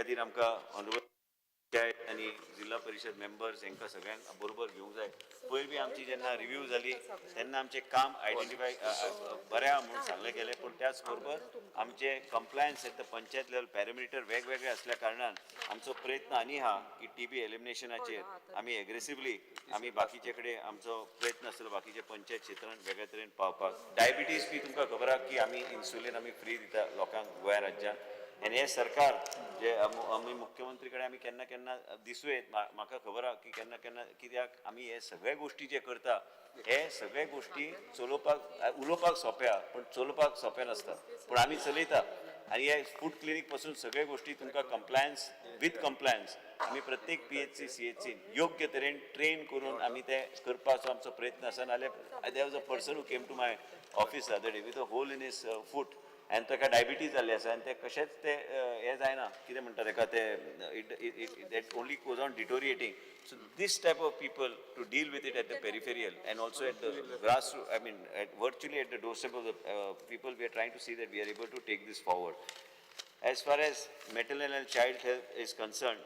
खातीर आमकां ऑनरेबल आणि जिल्हा परिषद मेंबर्स हांकां सगळ्यांक बरोबर घेवंक जाय. पयर बी आमची जेन्ना रिव्ह्यू जाली तेन्ना आमचें काम आयडेंटिफाय बऱ्या म्हणून सांगलें गेलें, पूण त्याच बरोबर आमचे compliance at the panchayat level parameter वेगवेगळे असल्या कारणान आमचो प्रयत्न आनी हा की TB एलिमिनेशनाचेर आमी एग्रेसिवली आमी बाकीचे कडेन आमचो प्रयत्न आसतलो बाकीचे पंचायत क्षेत्रांत वेगळे तरेन पावपाक. डायबिटीज बी तुमकां खबर आहा की आमी इन्सुलीन आमी फ्री दिता लोकांक गोंय राज्यांत. आनी हे सरकार जे आमी मुख्यमंत्री कडेन आमी केन्ना केन्ना दिसूं येत म्हाका खबर आहा की केन्ना केन्ना कित्याक आमी हे सगळे गोश्टी जे करता हे सगळे गोश्टी चलोवपाक उलोवपाक सोंपें आहा पूण चलोवपाक सोंपें नासता, पूण आमी चलयता. आनी हे फूड क्लिनीक पासून सगळे गोश्टी तुमकां कंप्लायन्स विथ कंप्लायन्स आमी प्रत्येक PHC CHC योग्य तरेन ट्रेन करून आमी ते करपाचो आमचो प्रयत्न आसा. नाल्यार there was a person who came to my office the day with a hole in his foot आनी ताका डायबिटीज जाल्ली आसा आनी ते कशेंच ते हे जायना कितें म्हणटा ताका ते that only goes on deteriorating. So this type of people to deal with it at the peripheral and also at the grassroots, I mean virtually at the doorstep of the people, we are trying to see that we are able to take this forward. As far as maternal and child health is concerned,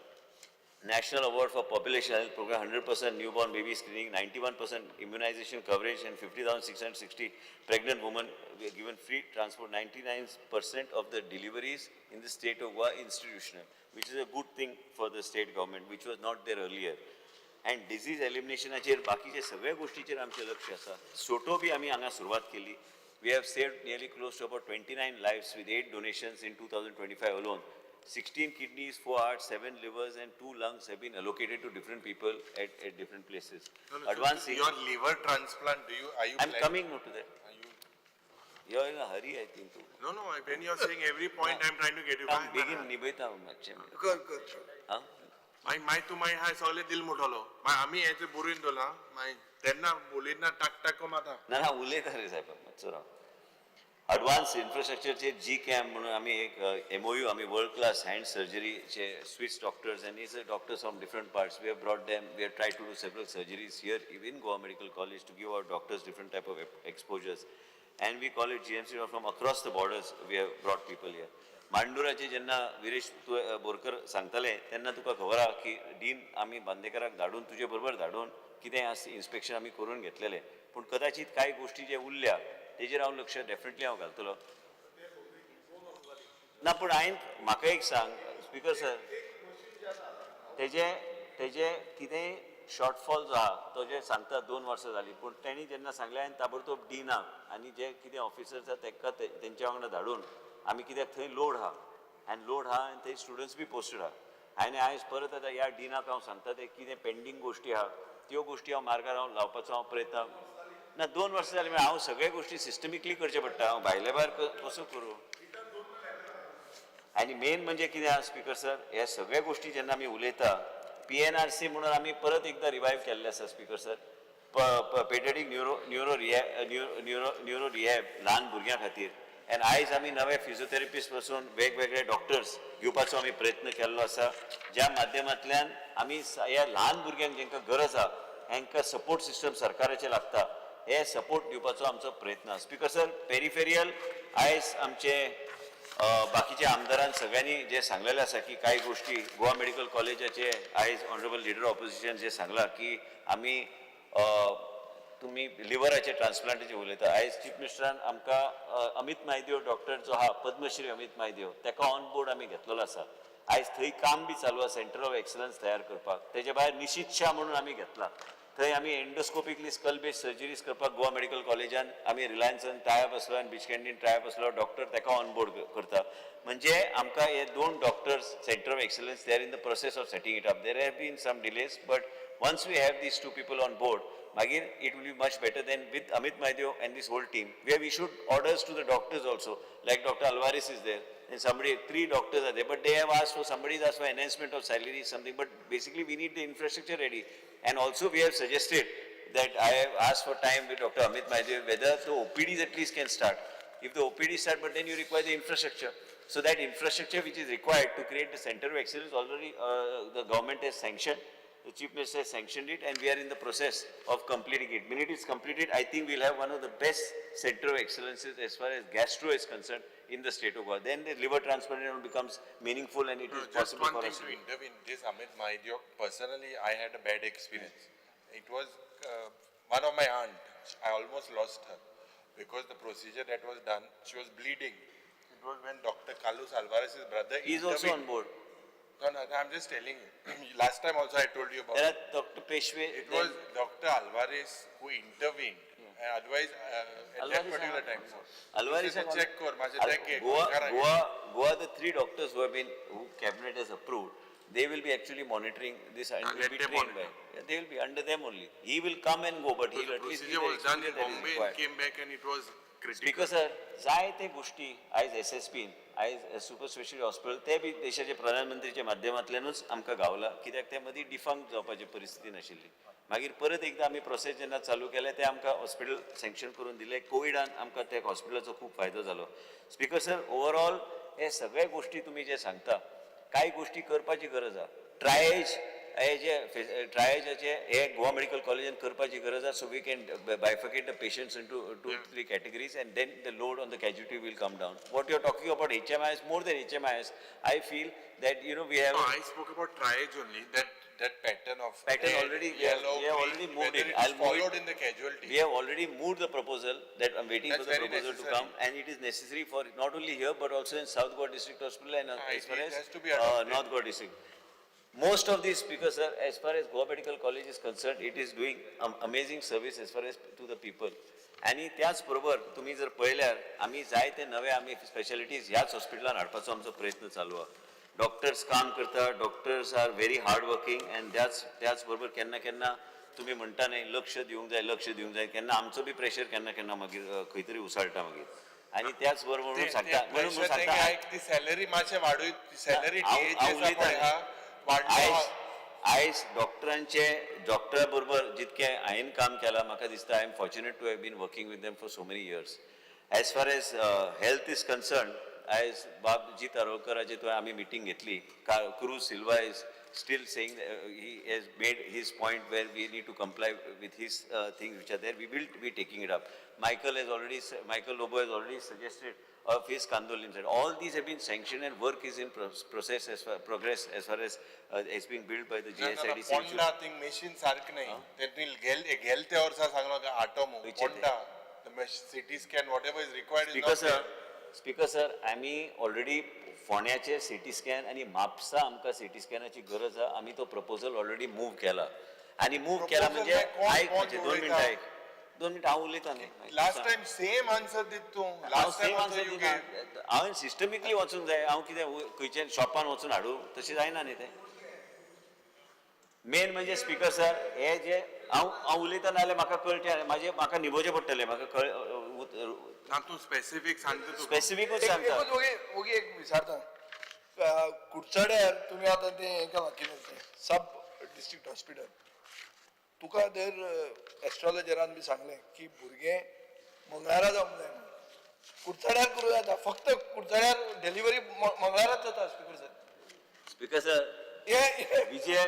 National Award for Population Health Program, 100% newborn baby screening, 91% immunization coverage, and 50,660 pregnant women were given free transport. 99% of the deliveries in the state of Goa institutional, which is a good thing for the state government, which was not there earlier. And disease eliminationाचेर बाकीचे सगळे गोष्टीचेर आमचें लक्ष आसा. सोटो बी आमी हांगा सुरवात केली. We have saved nearly close to about 29 lives with 8 donations in 2025 alone. 16 kidneys, 4 hearts, 7 livers, and 2 lungs have been allocated to different people at different places. No, Advancing. Your liver transplant, are you? I'm coming to that. You're in a hurry, I think. Too. No. When you're saying every point, I'm trying to get you. I'm begin निभेता मातशें. Good. हाँ? माय तू माय हाय सगळे दिल मोठलो माय आम्ही याचे बुरीन दोला माय त्यांना बोलीना टाक माता ना उलयता रे साहेब मातसो राव. Advanced infrastructure GCAM म्हणून आमी एक MOU आमी world class hand surgery चे Swiss doctors and these are doctors from different parts. We have brought them. We have tried to do several surgeries here even Goa Medical College to give our doctors different type of exposures. And we call it GMC from across the borders. We have brought people here. मांडुराचे जेन्ना विरेश बोरकर सांगताले तेन्ना तुका खबर आहा की dean आमी बांदेकराक धाडून तुजे बरोबर धाडून कितें इन्स्पेक्शन आमी करून घेतलेले, पूण कदाचित कांय गोश्टी जे उरल्या तेजेर हांव लक्ष डेफिनेटली हांव घालतलो. ना पूण हांवें म्हाका एक सांग स्पीकर सर, तेजे कितें शॉर्टफॉल जो आहा तो जे सांगता 2 वर्सां जालीं, पूण तेणी जेन्ना सांगलें हांवें ताबडतोब डिनाक आनी जे कितें ऑफिसर्स आहा तांकां तेंच्या वांगडा धाडून आमी कित्याक थंय लोड आहा आनी थंय स्टुडंट्स बी पोस्टेड आहा आनी आयज परत आतां ह्या डिनाक हांव सांगता ते कितें पेंडींग गोश्टी आहा त्यो गोश्टी हांव मार्गार लावपाचो हांव प्रयत्न ना 2 वर्सां जालीं म्हळ्यार हांव सगळे गोश्टी सिस्टमिकली करचे पडटा. हांव भायले भायर कसो करूं. आनी मेन म्हणजे कितें आहा स्पीकर सर, हे सगळे गोश्टी जेन्ना आमी उलयता PNRC म्हणून आमी परत एकदां रिवायव केल्ले आसा speaker sir. Paediatric neuro rehab ल्हान भुरग्यां खातीर. आनी आयज आमी नवे फिजिओथेरपिस्ट पासून वेगवेगळे डॉक्टर्स घेवपाचो आमी प्रयत्न केल्लो आसा, ज्या माध्यमांतल्यान आमी ह्या ल्हान भुरग्यांक जेंकां गरज आहा हांकां सपोर्ट सिस्टम सरकाराचे लागता हे सपोर्ट दिवपाचो आमचो प्रयत्न आहा. स्पीकर सर, पेरिफेरियल आयज आमचे बाकीचे आमदारान सगळ्यांनी जे सांगलेले आसा की कांय गोश्टी गोवा मेडिकल कॉलेजाचे आयज ऑनरेबल लिडर ऑपोजिशन जे सांगला की आमी तुमी लिव्हराचे ट्रान्सप्लांटाचे उलयता. आयज चीफ मिनिस्टरान आमकां अमित म्हायदेव डॉक्टर जो आहा पद्मश्री अमित म्हायदेव ताका ऑन बोर्ड आमी घेतलेलो आसा. आयज थंय काम बी चालू आसा सेंटर ऑफ एक्सलन्स तयार करपाक. तेजे भायर निशीत शाह म्हणून आमी घेतला. थंय आमी एंडोस्कोपिकली स्कल बेस्ड सर्जरीज करपाक गोवा मेडिकल कॉलेजान आमी रिलायन्सान टायअप आसलो आनी बिचकँडीन टायअप आसलो डॉक्टर ताका ऑन बोर्ड करता. म्हणजे आमकां हे 2 doctors centre of excellence they are in the process of setting it up. There have been some delays but once we have these 2 people on board, Magir, it will be much better than with Amit Maideo and this whole team. We have issued orders to the doctors also, like Dr. Alvarez is there, and 3 doctors are there, but they have asked for, somebody has asked for enhancement of salary, something, but basically we need the infrastructure ready. And also we have suggested that I have asked for time with Dr. Amit Maideo, whether the OPDs at least can start. If the OPDs start, but then you require the infrastructure. So that infrastructure which is required to create the center of excellence already the government has sanctioned. The Chief Minister has sanctioned it and we are in the process of completing it. When it is completed, I think we'll have one of the best center of excellences as far as gastro is concerned in the state of Goa. Then the liver transplant becomes meaningful and it is Just possible one for thing us. to intervene this, Amit Mahidio. Personally, I had a bad experience. It was one of my aunt. I almost lost her because the procedure that was done, she was bleeding. It was when Dr. Carlos Alvarez's brother He is also on intervened. board. No, no, I'm just telling you. Last time also I told you about There it. are Dr. Peshwe. It was Dr. Alvarez who intervened. Otherwise, at that Alvarez particular are- time. Alvarez He said, have check kor, माझे check घे, Goa, करा घे. Goa, the 3 doctors who cabinet has approved, they will be actually monitoring this and will let be them trained by. monitor. Yeah, they will be under them only. He will come and go, but he will The at least be procedure the was done in experience that is Bombay and required. came back and it was critical. Speaker sir, जाय ते गोष्टी आयज SSPन, आयज super speciality hospital ते बी देशाचे प्रधानमंत्रीच्या माध्यमांतल्यानूच आमकां गावला कित्याक ते मदीं डिफंक्ट जावपाची परिस्थिती नाशिल्ली. मागीर परत एकदा आमी प्रोसेस जेन्ना चालू केले ते आमकां हॉस्पिटल सँक्शन करून दिले. कोविडान आमकां त्या हॉस्पिटलाचो खूब फायदो जालो. स्पीकर सर, ओवरऑल हे सगळे गोष्टी तुम्ही जे सांगता, काही गोष्टी करपाची गरज आहा. ट्रायज हे जे ट्रायजाचे हे गोवा मेडिकल कॉलेजान करपाची गरज आहा. So we can bifurcate the patients into 2-3 categories and then the load on the casualty will come down. What you are talking about HMIS, more than HMIS, I feel that we have No, I spoke about triage only, that pattern of Pattern red, already, yellow, we have green, already moved whether it. it is I'll move followed it. in the casualty. we have already moved the proposal that I'm waiting That's for the very proposal to necessary. come, and it is necessary for not only here but also in South Goa District Hospital and as far it as has to be adopted. North Goa District. Most of these speakers, sir, as far as Goa Medical College is concerned, it is doing amazing service as far as to the people. आणि त्याच बरोबर तुम्ही जर पळयल्यार आमी जाय ते नवे आमी स्पेशालिटीज ह्याच हॉस्पिटलान हाडपाचो आमचो प्रयत्न चालू आहा. डॉक्टर्स काम करता, doctors are very hard working and त्याच बरोबर केन्ना केन्ना तुम्ही म्हणटा न्ही लक्ष दिवंक जाय केन्ना आमचो बी प्रेशर केन्ना मागीर खंय तरी उसळटा मागीर. आणि त्याच बरोबर म्हणून सांगता ती सॅलरी मातशें वाडूय सॅलरी हांव उलयतां. आयज डॉक्टरा बरोबर जितके हांवें काम केलां म्हाका दिसता I am fortunate to have been working with them for so many years. As far as health is concern, आयज बाबजी तारोळकराची तुवें आमी मिटींग घेतली. Cruz Silva is still saying he has made his point where we need to comply with his things which are there. We will be taking it up. Michael Lobo has already suggested of his Kandol inside. All these have been sanctioned and work is in progress as far as it's being built by the GSIDC. Ponda thing machine सारखं नाही त्यांनी गेलत्या वर्सा सांगलो का आटोमो Ponda CT scan whatever is required speaker sir आम्ही already फोण्याचे सिटी स्कॅन आणि म्हापसा आमकां सिटी स्कॅनाची गरज आहा. आम्ही तो प्रपोजल ऑलरेडी मूव केला आणि मूव केला म्हणजे आयक म्हणजे 2 मिनिटां हांव उलयतां न्ही. लास्ट टाइम सेम आन्सर दित तूं last time answer you gave हांवें सिस्टमिकली वचूंक जाय. हांव कितें खंयच्या शॉपान वचून हाडूं तशें जायना न्ही तें. मेन म्हणजे स्पीकर सर हे जे हांव उलयता नाल्यार म्हाका कळचें म्हाका निभोवचें पडटलें. म्हाका ना तूं स्पेसिफीक सांगता तूं स्पेसिफिकूच सांगता. ओगी एक विचारता कुडचड्यार तुम्ही आता ते हेका कितें तें सब डिस्ट्रिक्ट हॉस्पिटल तुका दर एस्ट्रोलॉजरान बी सांगलें की भुरगे मंगळारा जावंक जाय म्हणून. कुडचड्यार करूं जाता फक्त कुडचड्यार डिलिव्हरी मंगळाराच जाता speaker sir. Speaker sir Vijaya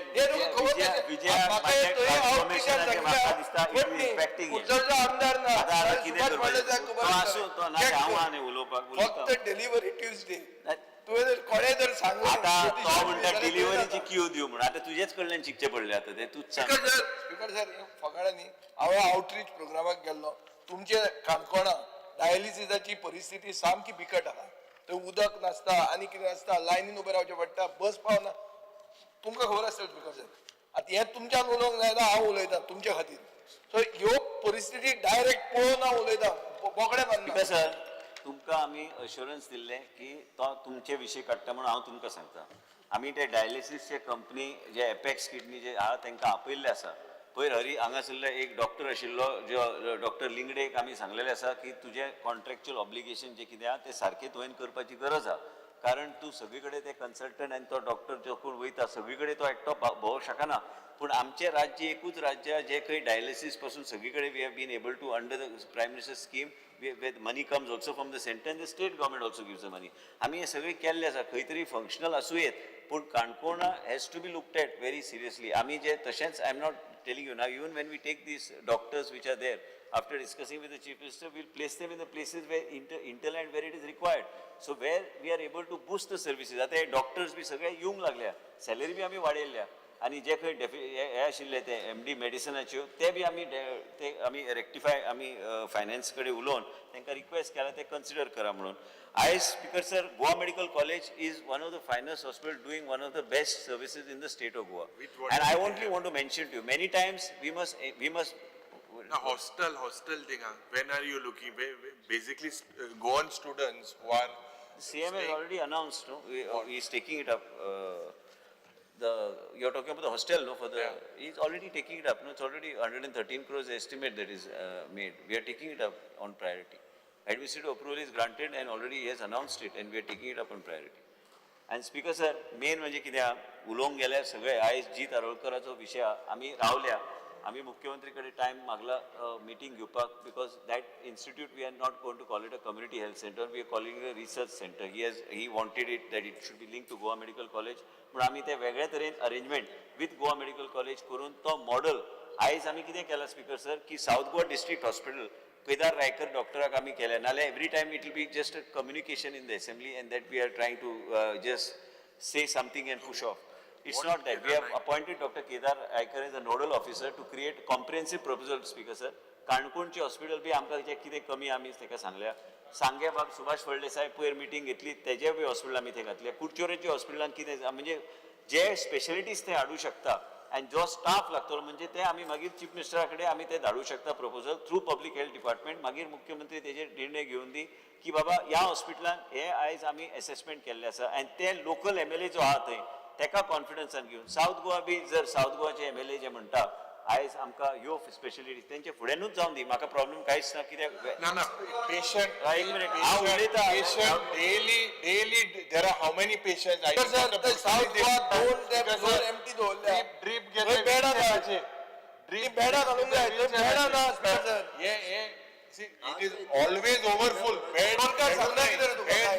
आमदार ना फक्त डिलिव्हरी ट्युजडे तुवें जर कोणे जर सांगलें डिलिव्हरीची क्यू दिव म्हणून आता तुझेच कडल्यान शिकचे पडले आता ते तूच सांग. स्पीकर सर फकाणांनी हांव आउटरीच प्रोग्रामाक गेल्लो तुमचे काणकोणा डायलिसिसाची परिस्थिती सामकी बिकट आहा. थंय उदक नासता आनी कितें नासता लायनीन उबें रावचें पडटा बस पावना. तुमकां खबर आसतलें स्पीकर सर आतां हें तुमच्यान उलोवंक जायना हांव उलयतां तुमचे खातीर. सो ह्यो परिस्थिती डायरेक्ट पळोवन हांव उलयतां बोकडे बांदना. सर तुमकां आमी अश्युरन्स दिल्ले की तो तुमचे विशय काडटा म्हणून हांव तुमकां सांगता. आमी ते डायलिसिसचे कंपनी जे एपेक्स किडनी जे आहा तांकां आपयल्ले आसा. पयर हांगासरले एक डॉक्टर आशिल्लो जो डॉक्टर लिंगडेक आमी सांगलेले आसा की तुजे कॉन्ट्रॅक्च्युअल ऑब्लिगेशन जे कितें आहा ते सारके तुवें करपाची गरज आहा. कारण तूं सगळे कडेन ते कन्सल्टंट आनी तो डॉक्टर जो कोण वयता सगळे कडेन तो एकटो भोंवूंक शकना. पूण आमचें राज्य एकूच राज्य जे खंय डायलिसीस पासून सगळे कडेन we have been able to under the prime minister scheme with money comes also from the center and the state government also gives the money. आमी हे सगळे केल्ले आसा खंय तरी फंक्शनल आसूं येत पूण काणकोणा has to be looked at very seriously. आमी जे तशेंच I am not telling you now even when we take these doctors which are there after discussing with the Chief Minister, we'll place them in the places where interland where it is required. So where we are able to boost the services. आता हे doctors बी सगळे येवंक लागल्या, salary बी आमी वाडयल्या आणि जे खंय हे आशिल्ले ते MD मेडिसिनाच्यो ते बी आमी रेक्टिफाय आमी फायनान्स कडेन उलोवन तांकां रिक्वेस्ट केला ते कन्सिडर करा म्हणून. I, Speaker Sir, Goa Medical College is one of the finest hospitals doing one of the best services in the state of Goa. And I only want to mention to you, many times we must. The hostel thing, when are you looking? Basically, Goan students who are. CM has already announced, no? He is taking it up. You're talking about the hostel, no? He's already taking it up, no? It's already 113 crores estimate that is made. We are taking it up on priority. Administrative approval is granted and already he has announced it and we are taking it up on priority. And Speaker Sir, main म्हणजे कितें उलोवंक गेल्यार सगळे आयज जीत आरोळकराचो विशय आमी रावल्या. आमी मुख्यमंत्री कडे टायम मागला मिटींग घेवपाक because that institute we are not going to call it a community health center, we are calling it a research center. He wanted it that it should be linked to Goa Medical College. पण आमी ते वेगळ्या तरेन arrangement with Goa Medical College करून तो model आयज आमी कितें केला स्पीकर सर की south Goa district hospital Kedar Raikar डॉक्टराक आमी केल्या नाल्यार every time it will be just a communication in the assembly and that we are trying to just say something and push off. It's not that. We have appointed Dr. Kedar Raikar as a nodal officer to create comprehensive proposal, Speaker Sir. काणकोणची hospital बी आमकां जे कितें कमी आमी ताका सांगल्या. सांगे बाब सुभाष फळदेसाय पयर मिटींग घेतली तेजे बी हॉस्पिटल आमी थंय घातले. कुडचोरेच्या हॉस्पिटलान कितें म्हणजे जे स्पेशलिटीज ते हाडूं शकता आणि जो स्टाफ लागतो म्हणजे ते आम्ही मागीर चीफ मिनिस्टरा कडेन आम्ही ते धाडू शकता proposal through public health department मागीर मुख्यमंत्री तेजे निर्णय घेवन दी की बाबा ह्या हॉस्पिटलान हे आयज आमी असेसमेंट केल्ले आसा आणि ते लोकल MLA जो आहा थंय तेका कॉन्फिडन्सान घेवन साऊथ गोवा बी जर साऊथ गोवाचे MLA जे म्हणटा आयज आमकां ह्यो स्पेशलिटी तेंचे फुड्यानूच जावन दी म्हाका प्रॉब्लेम कांयच ना कित्याक No, patient. एक मिनिट हांव उलयतां Patient daily. There are how many patients? I Because don't know the South Goa दोन empty दवरल्या. drip थंय बेडा घालचे. ती बेडा घालूंक जाय. थंय बेडा ना Speaker Sir. Yeah. See, it is always overfull. Bed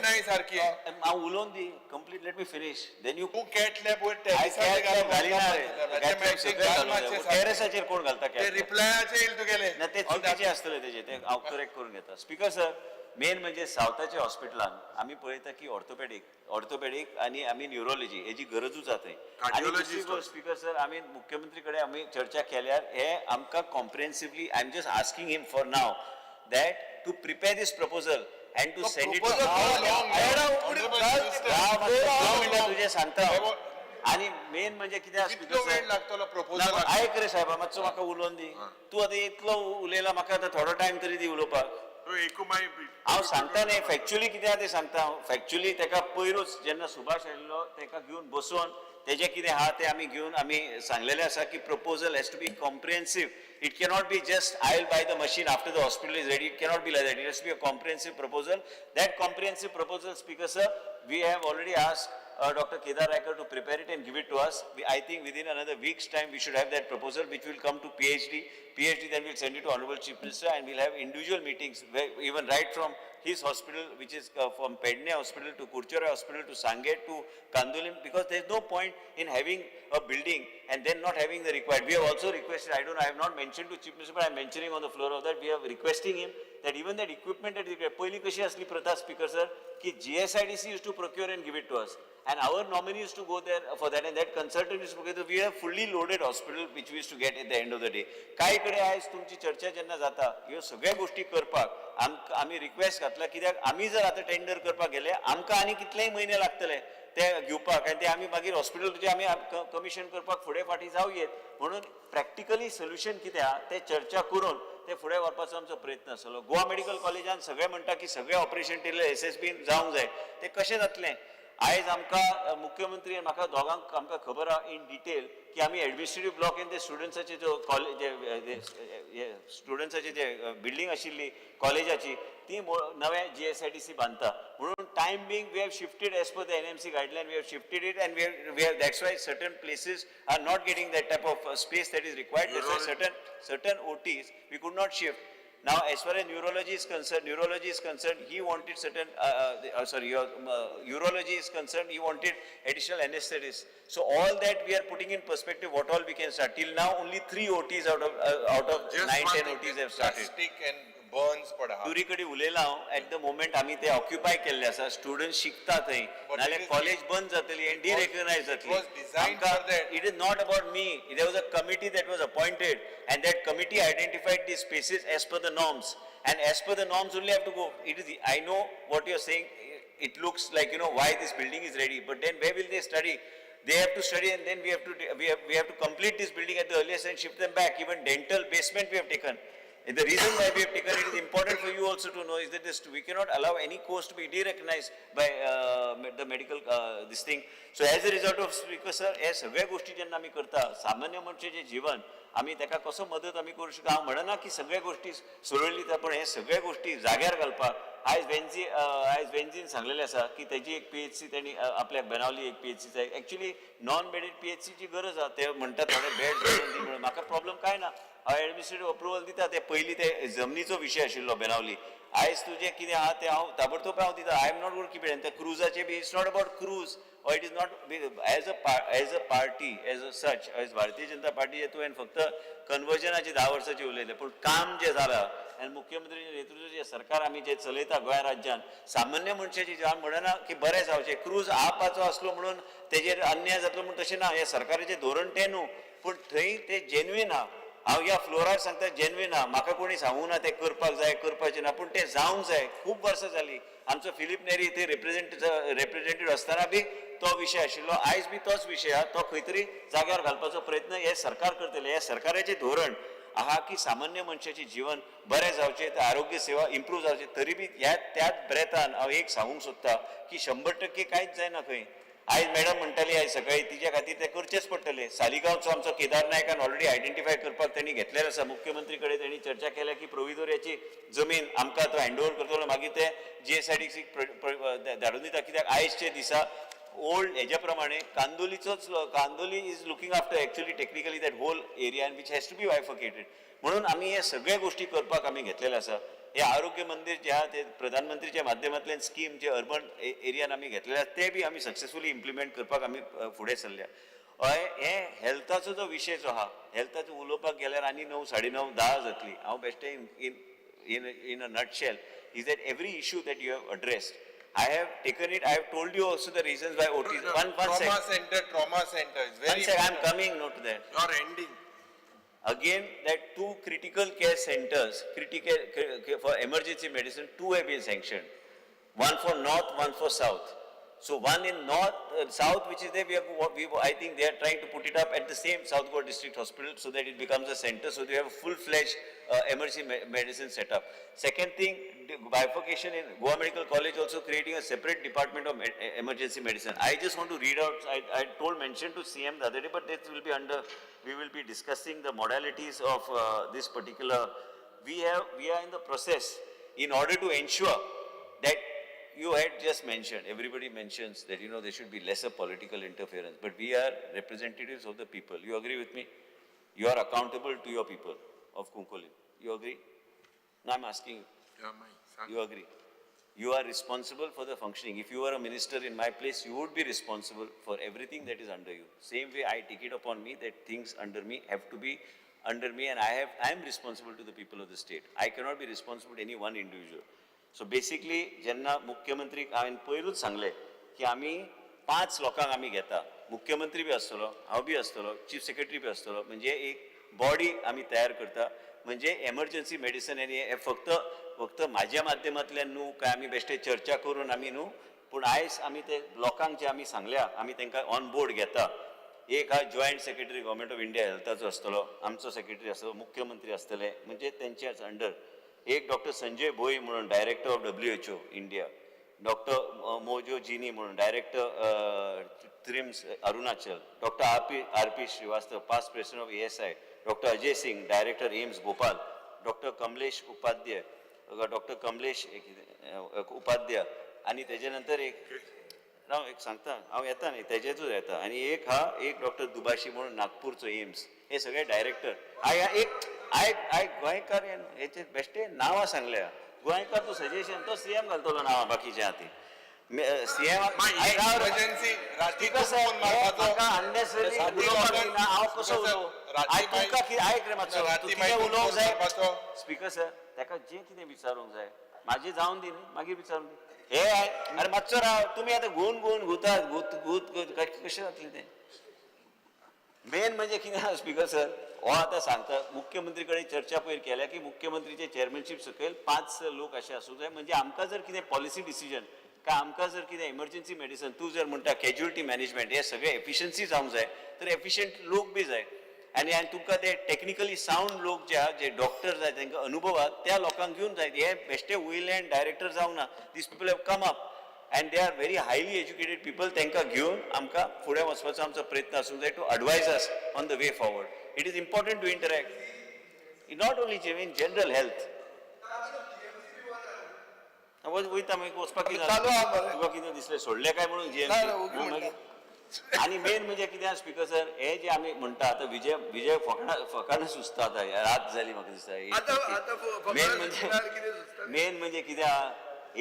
नाही सारखी. हांव उलोवन दी complete let me finish then you तू कॅट लॅब वर टेरेसाचेर कोण घालता ते रिप्लायाचे येईल तुगेले ना ते चुकीचे असतले तेजे ते हांव करेक्ट करून घेता स्पीकर सर मेन म्हणजे सावथाच्या हॉस्पिटलान आमी पळयता की ऑर्थोपेडीक आणि आमी न्यूरोलॉजी हेजी गरजूच आसा थंय स्पीकर सर आमी मुख्यमंत्री कडेन आमी चर्चा केल्यार हे आमकां comprehensively I am just asking him for now that to prepare this proposal and to send it to तुझे सांगता आणि मेन म्हणजे कितें आयक रे साहेबा मातसो म्हाका उलोवन दी तूं आतां इतलो उलयला म्हाका आतां थोडो टायम तरी दी उलोवपाक हांव सांगता न्ही फॅक्च्युअली कितें तें सांगता हांव फॅक्च्युअली ताका पयरूच जेन्ना सुभाष आयिल्लो ताका घेवन बसोवन तेजे कितें आहा तें आमी घेवन आमी सांगलेलें आसा की proposal has to be comprehensive. It cannot be just I'll buy the machine after the hospital is ready. It cannot be like that. It has to be a comprehensive proposal. That comprehensive proposal, Speaker Sir, we have already asked Dr. Kedar Raikar to prepare it and give it to us. I think within another week's time we should have that proposal which will come to PhD. PhD then we'll send it to Honorable Chief Minister and we'll have individual meetings where even right from his hospital which is from Pedne Hospital to Kurchora Hospital to Sanget to Kandolim because there is no point in having a building and then not having the required. We have also requested, I don't know, I have not mentioned to Chief Minister but I am mentioning on the floor of that, we are requesting him that even that equipment that is required. पहिली कशी असली प्रथा Speaker Sir की GSIDC used to procure and give it to us and our nominee used to go there for that and that consultant used to procure. We have fully loaded hospital which we used to get at the end of the day. काय कडे आयज तुमची चर्चा जेन्ना जाता ह्यो सगळ्या गोष्टी करपाक आमी रिक्वेस्ट घातला कित्याक आमी जर आतां टेंडर करपाक गेले आमकां आनी कितलेय म्हयने लागतले ते घेवपाक आनी ते आमी मागीर हॉस्पिटल आमी कमिशन करपाक फुडें फाटीं जावयेत म्हणून प्रॅक्टिकली सोल्युशन कितें आहा ते चर्चा करून ते फुडें व्हरपाचो आमचो प्रयत्न आसलो. गोवा मेडिकल कॉलेजान सगळे म्हणटा की सगळे ऑपरेशन थिएटर SSB जावंक जाय ते कशें जातलें आयज आमकां मुख्यमंत्री म्हाका दोगांक आमकां खबर आहा इन डिटेल की आमी एडमिनिस्ट्रेटिव्ह ब्लॉक इन ते स्टुडंट्साचे जो कॉलेज स्टुडंट्साची जे बिल्डींग आशिल्ली कॉलेजाची ती नवे GSIDC बांदता म्हणून time being we have shifted as per the NMC guideline we have shifted it and we have that's why certain places are not getting that type of space that is required that's why certain OTs we could not shift. Now, as far as neurology is concerned, he wanted certain, urology is concerned, he wanted additional anesthetists. So all that we are putting in perspective, what all we can start. Till now, only 3 OTs out of Just 9-10 OTs have started. plastic and burns पड आहा. दुरी कडेन उलयला हांव at the moment आमी ते occupy केल्ले आसा student शिकता थंय But नाल्यार it is- कॉलेज बंद जातली एंड डिरेकग्नायज जातली was designed for that. It is not about me there was a committee that was appointed and that committee identified the species as per the norms and as per the norms only have to go it is I know what you are saying it looks like why this building is ready, but then where will they study? They have to study and then we have to complete this building at the earliest and shift them back. Even dental basement we have taken. And the reason why we have taken it is important for you also to know is that we cannot allow any course to be derecognized by the medical this thing. So as a result of speaker sir, हे सगळ्या गोष्टी जेन्ना आमी करता सामान्य मनशाचें जीवन आमी ताका कसो मदत आमी करूं शकता. हांव म्हणना की सगळ्या गोष्टी सोडवली पण हे सगळ्या गोष्टी जाग्यार घालपाक आयज वेंझीन सांगलेलें आसा की तेजी एक PHC त्यांनी आपल्याक बनावली एक PHC जाय. एक्चुअली नॉन बेडेड PHC ची गरज आहा. ते म्हणटा थोडे बेड दी म्हणून म्हाका प्रॉब्लम काय ना. हांव एडमिनिस्ट्रेटिव्ह अप्रुवल दिता. ते पयलीं ते जमनीचो विशय आशिल्लो बेनावली. आयज तुजें कितें आहा तें हांव ताबडतोब हांव दिता. I am not going to keep it. त्या क्रुजाचे बी it's not about cruise or it is not as a party as a such as Bharatiya Janata party तुवें फक्त कन्वर्जनाची 10 वर्सांची उलयले पण काम जे जालां आनी मुख्यमंत्र्याचे नेतृत्वाचे सरकार आमी जे चलयता गोंय राज्यान सामान्य मनशाची हांव म्हणना की बरें जावचें क्रूज आपाचो आसलो म्हणून तेजेर अन्याय जातलो म्हणून तशें ना. हे सरकाराचें धोरण तें न्हू पूण थंय ते जेन्युइन आहा. हांव ह्या फ्लोरार सांगता जेन्युइन आहा. म्हाका कोणी सांगूं ना ते करपाक जाय करपाचें ना पूण तें जावंक जाय. खूब वर्सां जालीं. आमचो फिलीप नेरी थंय रिप्रेझेंटेटिव्ह आसतना बी तो विशय आशिल्लो. आयज बी तोच विशय आहा. तो खंय तरी जाग्यार घालपाचो प्रयत्न हे सरकार करतले. हे सरकाराचें धोरण आहा की सामान्य मनशाचें जीवन बरें जावचें आरोग्य सेवा इम्प्रूव जावचें. तरी बी त्याच ब्रेथान हांव एक सांगूंक सोदता की 100% कांयच जायना खंय. आयज मॅडम म्हणटाली आयज सकाळी तिच्या खातीर ते करचेच पडटले. सालिगांवचो आमचो केदार नायकान ऑलरेडी आयडेंटिफाय करपाक त्यांनी घेतलेलो आसा. मुख्यमंत्री कडेन त्यांनी चर्चा केल्या की प्रोविजोरियाची जमीन आमकां तो हँडओव्हर करतलो. मागीर ते GSIDC धाडून दिता. कित्याक आयजचे दिसा ओल्ड हेज्या प्रमाणे Candolim is looking after actually technically that whole area and which has to be bifurcated. म्हणून आमी हे सगळे गोष्टी करपाक आमी घेतलेले आसा. हे आरोग्य मंदिर जे आहा ते प्रधानमंत्रीच्या माध्यमांतल्यान स्कीम जे अर्बन एरियान आमी घेतलेले आसा ते बी आमी सक्सेसफुली इम्प्लिमेंट करपाक आमी फुडें सरल्या. हे हेल्थाचो जो विशय जो आहा हेल्थाचो उलोवपाक गेल्यार आनी 9, 9:30, 10 जातली. हांव बेश्टें in a nutshell is that every issue that you have addressed, I have taken it. I have told you also the reasons why OTs. One Trauma center is very one sec. I am important. coming. Note that. You are ending. Again, that 2 critical care centers, for emergency medicine, 2 have been sanctioned. One for north, one for south. So one in north, south, which is there, I think they are trying to put it up at the same South Goa District Hospital so that it becomes a center. So they have a full-fledged emergency medicine setup. Second thing, bifurcation in Goa Medical College also creating a separate department of emergency medicine. I just want to read out. I mentioned to CM the other day, but this will be under. We will be discussing the modalities of this particular. We are in the process in order to ensure that. You had just mentioned, everybody mentions that, there should be lesser political interference, but we are representatives of the people. You agree with me? You are accountable to your people of Kunkolin. You agree? No, I'm asking you. Yeah, my son. You agree? You are responsible for the functioning. If you were a minister in my place, you would be responsible for everything that is under you. Same way I take it upon me that things under me have to be under me, and I am responsible to the people of the state. I cannot be responsible to any one individual. So basically जेन्ना मुख्यमंत्री हांवें पयरूच सांगलें की आमी 5 लोकांक आमी घेता. मुख्यमंत्री बी आसतलो, हांव बी आसतलो, चीफ सेक्रेटरी बी आसतलो. म्हणजे एक बॉडी आमी तयार करता. म्हणजे एमर्जन्सी मेडिसीन आनी हे फक्त म्हाज्या माध्यमांतल्यान न्हू काय आमी बेश्टे चर्चा करून आमी न्हू पूण आयज आमी ते लोकांक जे आमी सांगल्या आमी तांकां ऑन बोर्ड घेता. एक हा joint secretary government of India हेल्थाचो आसतलो, आमचो सेक्रेटरी आसतलो, मुख्यमंत्री आसतले. म्हणजे तेंच्याच अंडर एक डॉक्टर संजय भोई म्हणून director of WHO India, doctor Mojo Jini म्हणून director TRIHMS Arunachal, doctor RP Srivastava past president of ASI, doctor Ajay Singh director AIIMS Bhopal, doctor Kamlesh Upadhyay आणि तेजे नंतर एक सांगता हांव येता न्ही तेजेतूच येता. आणि एक डॉक्टर दुबाशी म्हणून नागपूरचो एम्स. हे सगळे डायरेक्टर. आयक गोंयकार हेचे बेश्टे नांवां सांगल्या गोंयकार तूं सजेशन तो सीएम घालतलो नांवां बाकीच्या हाती सीएम इमर्जन्सी राती हांव कसो उलोवं तुमकां कितें आयक रे मातसो तूं कितें उलोवंक जाय स्पीकर सर ताका जें कितें विचारूंक जाय म्हाजें जावन दी न्ही मागीर विचारूंक दी हे अरे मातसो राव तुमी आतां घुवन घुतात घुत कशें जातलें तें मेन म्हणजे कितें आहा स्पीकर सर हो आतां सांगता मुख्यमंत्री कडेन चर्चा पयर केल्या की मुख्यमंत्रीचे चेअरमॅनशीप सकयल 5 लोक अशे आसूंक जाय म्हणजे आमकां जर कितें पॉलिसी डिसिजन काय आमकां जर कितें इमर्जन्सी मेडिसन तूं जर म्हणटा कॅज्युअलिटी मॅनेजमेंट हे सगळे एफिशियन्सी जावंक जाय तर एफिशियंट लोक बी जाय आनी तुमकां ते टेक्निकली सावंड लोक जे आहा जे डॉक्टर जाय तांकां अनुभव आहा त्या लोकांक घेवन जाय हे बेश्टे वयल्यान डायरेक्टर जावंक ना these people have come up and they are very highly educated people तांकां घेवन आमकां फुडें वचपाचो आमचो प्रयत्न आसूंक जाय to advise us on the way forward it is important to interact not only in general health वयता मागीर वचपाक तुका कितें दिसलें सोडलें काय म्हणून GMC आनी मेन म्हणजे कितें स्पीकर सर हे जे आमी म्हणटा आतां विजय फकाणां सुचता आतां रात जाली म्हाका दिसता मेन म्हणजे कितें आहा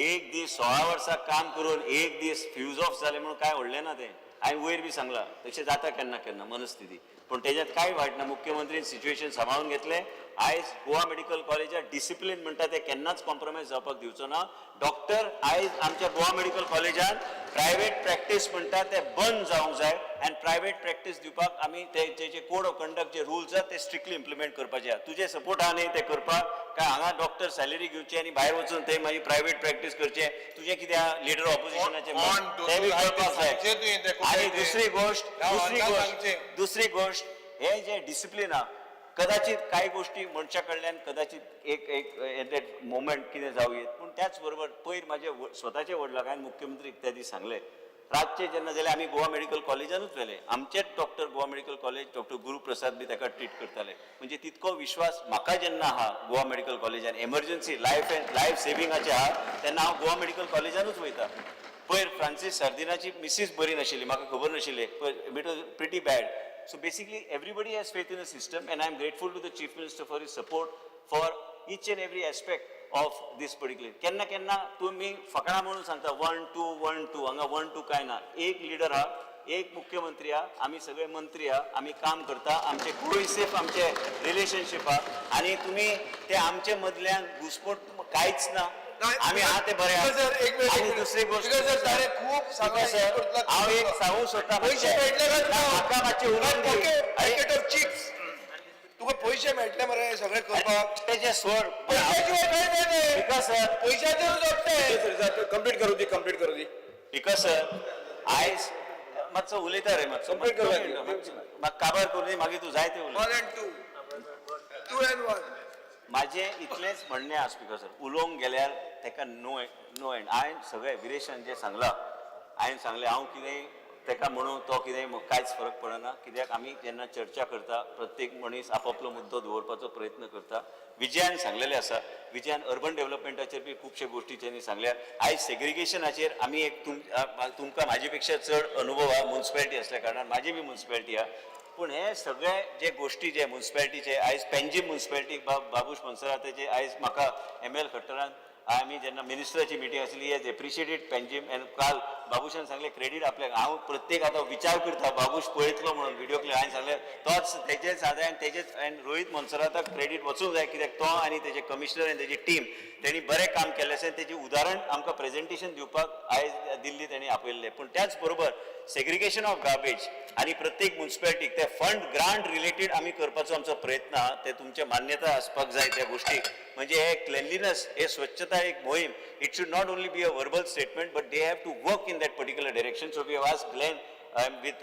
एक दीस 16 वर्सां काम करून एक दीस फ्यूज ऑफ जालें म्हणून काय व्हडलें ना तें हांवें वयर बी सांगलां तशें जाता केन्ना केन्ना मनस्थिती पण तेज्यात काय वायट ना मुख्यमंत्रीन सिच्युएशन सांबाळून घेतलें आयज गोवा मेडिकल कॉलेजात डिसिप्लीन म्हणटा ते केन्नाच कॉम्प्रोमायज जावपाक दिवचो ना डॉक्टर आयज आमच्या गोवा मेडिकल कॉलेजात प्रायवेट प्रॅक्टीस म्हणटा ते बंद जावंक जाय आनी प्रायवेट प्रॅक्टीस दिवपाक आमी तेचे कोड ऑफ कंडक्ट जे रुल्स आहा ते स्ट्रिक्टली इम्प्लिमेंट करपाचे आहा तुजे सपोर्ट आहा न्ही ते करपाक काय हांगा डॉक्टर सॅलरी घेवची आनी भायर वचून थंय मागीर प्रायवेट प्रॅक्टीस करचे तुजें कितें आहा लिडर ऑपोजिशनाचे ते बी करपाक जाय आनी दुसरी गोष्ट हे जे डिसिप्लीन आहा कदाचित काही गोष्टी मनशा कडल्यान कदाचित एक मोमेंट कितें जावं येत पूण त्याच बरोबर पयर म्हाजे स्वताचे वडिलांक मुख्यमंत्री त्या दीस सांगले रातचे जेन्ना जाल्यार आमी गोवा मेडिकल कॉलेजानूच व्हेले आमचेच doctor Goa medical college doctor Guruprasad B ताका ट्रीट करताले म्हणजे तितको विश्वास म्हाका जेन्ना आहा गोवा मेडिकल कॉलेजान एमर्जन्सी लायफ सेविंगाचे आहा तेन्ना हांव गोवा मेडिकल कॉलेजानूच वयता पयर फ्रांसीस सार्दिनाची मिसीस बरी नाशिल्ली म्हाका खबर नाशिल्लें it was pretty bad So basically, everybody has faith in the system, and I am grateful to the Chief Minister for his support for each and every aspect of this particular. केन्ना तुम्ही फकाणा म्हणून सांगता 1 2 1 2 हांगा 1 2 काय ना एक leader हा एक मुख्यमंत्री हा आम्ही सगळे मंत्री हा आम्ही काम करता आमचे कोहेसिव्ह आमचे रिलेशनशिप हा आणि तुम्ही ते आमचे मदल्यान घुसपट काहीच ना आम्ही आहा ते बरे आणि दुसरी गोष्ट हांव एक सांगूंक सोदता म्हाका मातशें उलोवंक तुका पैसे मेळटले मरे सगळे करपाक तेजे सोड कंप्लीट करू दी बिकॉज सर आयज मातसो उलयता रे मातसो म्हाका काबार करून दी मागीर तूं जाय ते उलय 2 and 1 माझें इतलेंच म्हणणें आसा स्पीकर सर उलोवंक गेल्यार ताका नो एंड हांवें सगळें विरेशान जें सांगलां हांवें सांगलें हांव कितेंय ताका म्हणून तो कितें कांयच फरक पडना कित्याक आमी जेन्ना चर्चा करता प्रत्येक मनीस आपापलो मुद्दो दवरपाचो प्रयत्न करता विजयान सांगलेलें आसा विजयान अर्बन डेव्हलपमेंटाचेर बी खुबशे गोश्टींच्यांनी सांगल्या आयज सेग्रिगेशनाचेर आमी एक तुमकां म्हाजे पेक्षा चड अनुभव आहा म्युन्सिपॅलिटी आसल्या कारणान म्हाजी बी म्युन्सिपॅलिटी आहा पूण हे सगळे जे गोश्टी जे म्युन्सिपॅलिटीचे आयज पेंजीम म्युन्सिपॅलिटी बाबूश पंसरातेचे आयज म्हाका ML खट्टरान आमी जेन्ना मिनिस्टराची मिटींग आसली हेज एप्रिशिएटेड पेंजीम आनी काल बाबूशान सांगलें क्रेडीट आपल्याक हांव प्रत्येक आतां विचार करता बाबूश पळयतलो म्हणून व्हिडिओ क्लिप हांवें सांगलें तोच तेजेच आदायान तेजेच आनी रोहीत मनसराताक क्रेडीट वचूंक जाय कित्याक तो आनी तेजे कमिशनर आनी तेजी टीम तेणी बरें काम केल्लें आसा तेजें उदाहरण आमकां प्रेजेंटेशन दिवपाक आयज दिल्ली तेणी आपयल्लें पूण त्याच बरोबर सेग्रिगेशन ऑफ गार्बेज आनी प्रत्येक म्युन्सिपॅलिटीक ते फंड ग्रांट रिलेटेड आमी करपाचो आमचो प्रयत्न आहा ते तुमचे मान्यता आसपाक जाय त्या गोश्टीक म्हणजे हे क्लेनलीनस हे स्वच्छता एक मोहीम it should not only be a verbal statement but they have to work in that particular direction so we have asked Glenn with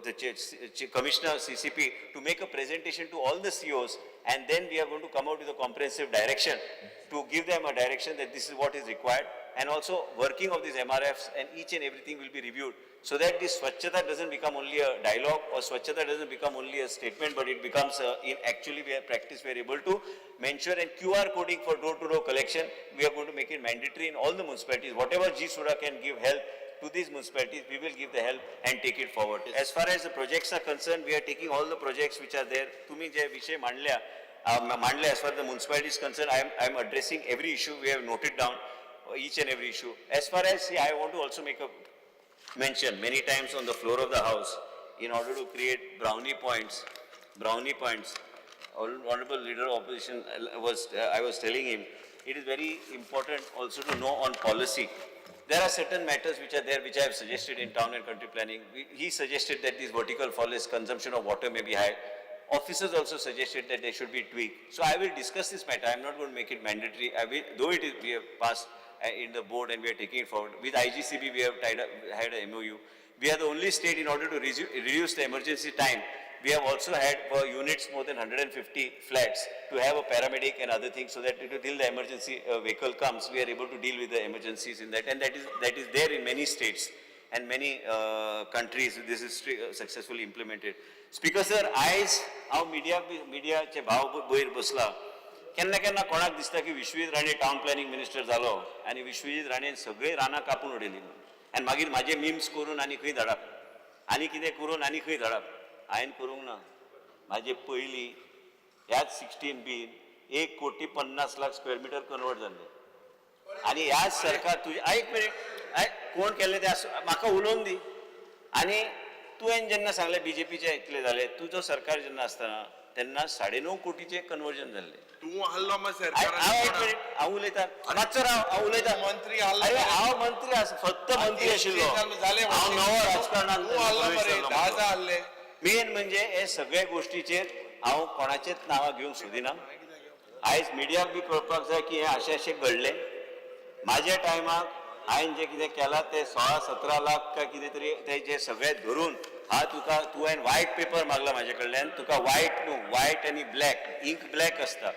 the Commissioner CCP to make a presentation to all the CEOs and then we are going to come out with a comprehensive direction to give them a direction that this is what is required and also working of these MRFs and each and everything will be reviewed so that this Swachhata doesn't become only a dialogue or Swachhata doesn't become only a statement but it becomes in actually we are practice we are able to mention and QR coding for door-to-door collection we are going to make it mandatory in all the municipalities whatever G Suda can give help to these municipalities, we will give the help and take it forward. As far as the projects are concerned, we are taking all the projects which are there. तुम्ही जे विषय मांडले, as far as the municipality is concerned, I am addressing every issue. We have noted down each and every issue. As far as, see, I want to also make a mention many times on the floor of the house in order to create brownie points. Honorable Leader of Opposition I was telling him, it is very important also to know on policy. There are certain matters which are there which I have suggested in town and country planning. He suggested that this vertical forest consumption of water may be high. Officers also suggested that they should be tweaked. So I will discuss this matter. I am not going to make it mandatory. Though it is, we have passed in the board and we are taking it forward. With IGCB, we have had a MOU. We are the only state in order to reduce the emergency time. We have also had for units more than 150 flats to have a paramedic and other things so that till the emergency vehicle comes, we are able to deal with the emergencies in that. And that is there in many states and many countries. This is successfully implemented. Speaker sir, आयज हांव मिडियाचे भाव वयर बसला. केन्ना केन्ना कोणाक दिसता की Vishwajit Rane town planning minister जालो आनी विश्वजीत राणेन सगळी रानां कापून उडयली आनी मागीर म्हाजे मिम्स करून आनी खंय धाडप आनी कितें करून आनी खंय धाडप. हांवें करूंक ना. म्हाजे पयलीं ह्याच 16B 1,50,00,000 स्क्वेअर मीटर कन्वर्ट जाल्ले आनी ह्याच सरकार तुजे एक मिनिट कोण केल्ले ते म्हाका उलोवन दी. आनी तुवें जेन्ना सांगलें बीजेपीचे इतले जाले, तुजो सरकार जेन्ना आसतना तेन्ना 9.5 कोटीचे कन्वर्जन जाल्ले. तूं हल्लो मग हांव उलयतां मातसो राव हांव उलयतां. मंत्री अरे हांव मंत्री फक्त मंत्री आशिल्लो. हांव नवो राजकारणांत मेन म्हणजे हे सगळ्या गोष्टीचेर हांव कोणाचेच नांवां घेवंक सोदिना. आयज मिडियाक बी कळपाक जाय की हे अशें घडलें. म्हाज्या टायमाक हांवें जें कितें केलां ते 16-17 लाख काय कितें तरी तेजे सगळे धरून तुवें व्हायट पेपर मागला म्हाजे कडल्यान. तुका व्हायट न्हू, व्हायट आनी ब्लॅक, इंक ब्लॅक आसता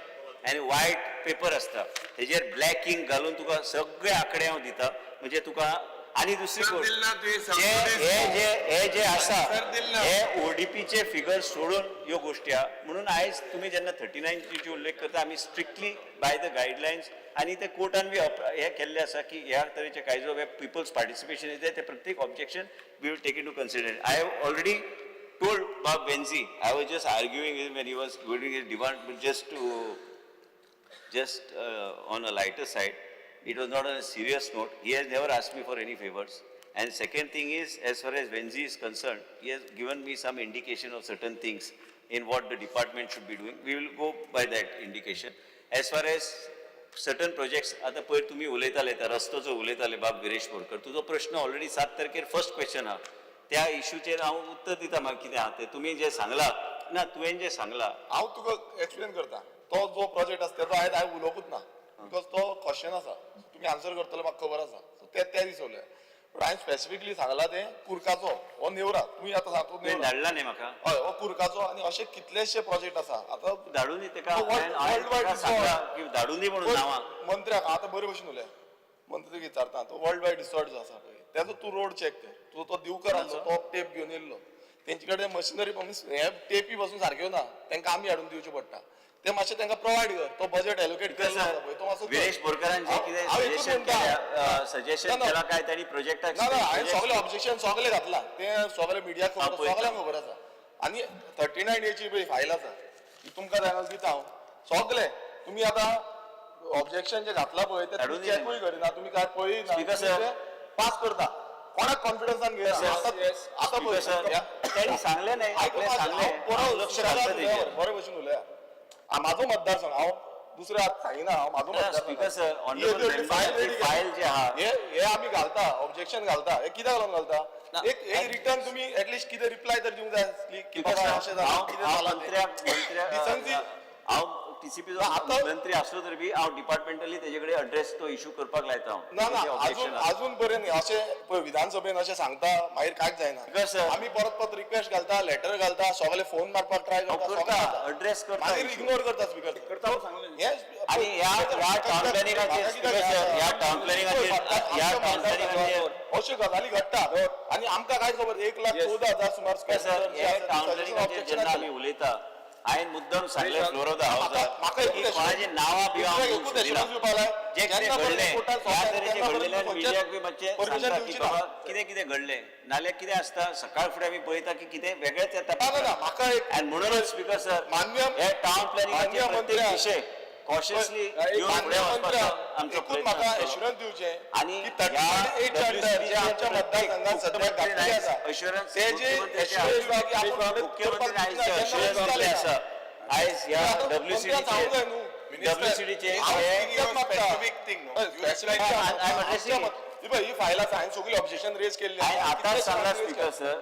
आनी व्हायट पेपर आसता. तेजेर ब्लॅक इंक घालून तुका सगळे आंकडे हांव दिता. म्हणजे तुका आनी दुसरी गोष्ट हे जे आसा हे ओडीपीचे फिगर सोडून ह्यो गोष्टी आहा. म्हणून आयज तुमी जेन्ना 39ची उल्लेख करता, आमी स्ट्रिक्टली बाय द गायडलायन्स आनी ते कोर्टान बी हे केल्ले आसा की ह्या तरेचे कायदो पिपल्स पार्टिसिपेशन इज ते प्रत्येक objection we will take in to consider. I have already told बाब बेन्झी, I was just arguing with when he was doing his demand just on a lighter side. It was not on a serious note. He has never asked me for any favors. And second thing is, as far as Benzi is concerned, he has given me some indication of certain things in what the department should be doing. We will go by that indication. As far as certain projects, आता पयर तुम्ही उलयताले त्या रस्तोचो उलयताले बाब गिरीश बोरकर, तुजो प्रश्न already 7 तारखेर फर्स्ट क्वेश्चन हा. त्या इश्यूचेर हांव उत्तर दिता म्हाका कितें आहा ते. तुमी जे सांगला ना, तुवें जे सांगला हांव तुका एक्सप्लेन करता. तो जो प्रोजेक्ट आसा तेजो आयज हांवें उलोवंकूच ना. बिकॉज तो क्वेश्चन आसा, तुम्ही आन्सर करतलो म्हाका खबर आसा. सो ते त्या दीस उलय. बट हांवें स्पेसिफिकली सांगला ते कुर्काचो हो नेवरा. तुमी आतां सांगतो तुवें धाडला न्ही म्हाका. हय, हो कुर्काचो आनी अशे कितलेशे प्रोजेक्ट आसा. आतां धाडून दी तेका. वर्ल्ड वायड सांगला की धाडून दी म्हणून नांवां. मंत्र्याक आतां बरे भशेन उलय. मंत्री विचारता तो वर्ल्ड वायड रिसॉर्ट जो आसा पळय तेजो तूं रोड चॅक कर. तो दिवकर आसलो तो टेप घेवन येयल्लो. तेंचे कडेन मशिनरी हे टेपी पासून सारक्यो ना, तांकां आमी हाडून दिवचें पडटा. ते मातशें तांकां प्रोवायड कर. तो बजेट एलोकेट केल्लो आसा पळय तो मातसो गिरीश बोरकरान जे कितें सजेशन केला काय ताणी प्रोजेक्टाक. ना हांवें सगळे ऑब्जेक्शन सगळे घातला. ते सगळे मिडियाक सगळ्यांक खबर आसा. आनी 39A ची फायल आसा ती तुमकां जाय दिता हांव. सगळे तुमी आतां ऑब्जेक्शन जे घातला पळय ते चॅकूय करिना, तुमी काय पळयना, पास करता. कोणाक कॉन्फिडन्सान घेयना. आतां पळय त्यांनी सांगले नाही, लक्ष घालता बरे भशेन उलया. माझो मतदारसंघ हांव दुसरे हात सांगिना. हांव माझो मतदारसंघ फायल जे आहा हे आमी घालता, ऑब्जेक्शन घालता. हे कित्याक लागून घालता? एक रिटर्न तुमी एटलिस्ट कितें रिप्लाय तर दिवंक जाय की बाबा अशें जालां, कितें जालां. हांव टीसीपी मंत्री असलो तरी बी हांव डिपार्टमेंटली तेजे कडेन अड्रेस तो इश्यू करपाक लायता हांव. ना अजून बरें न्ही. अशें पळय विधानसभेन अशें सांगता मागीर कांयच जायना. आमी परत रिक्वेस्ट घालता, लेटर घालता, सगळे फोन मारपाक ट्राय करता, अड्रेस करता, मागीर इग्नोर करता स्पीकर करता. आणि ह्या टाउन प्लॅनिंगाचेर अश्यो गजाली घडटा आनी आमकां काय खबर 1,14,000 सुमार टाउन प्लॅनिंगाचेर जेन्ना आमी उलयता हांवें मुद्दम सांगले फ्लोर ऑफ द म्हाका हाऊस की कोणाची नांवां बिवां जे कितें घडलें ह्या तरेचे घडलेले मिडियाक बी मातशें सांगता की बाबा कितें कितें घडलें नाल्यार कितें आसता सकाळ फुडें आमी पळयता की कितें वेगळेंच येता म्हाका एक आनी म्हणूनच स्पीकर सर हे टावन प्लॅनिंगाचे प्रत्येक विशय कॉशियसली घेवन फुडें वचपाचो आमचो एकूच प्रयत्न म्हाका आसतलो. एश्युरन्स दिवचें आणि की ह्या 38 अंडर जे आमच्या मतदारसंघात सध्या घातलेले आसा assurance ते जे मुख्यमंत्र्याचे assurance आसा की आपण मुख्यमंत्री आयज करपाक assurance जाता. दिल्ले आसा आयज ह्या मंत्र्याक सांगूंक जाय न्हू. WCD चे specific thing, no? You Specific I'm addressing it. He file आसा हांवें सगळी ऑब्जेक्शन रेज केल्ली हांवें आतांच सांगला स्पीकर सर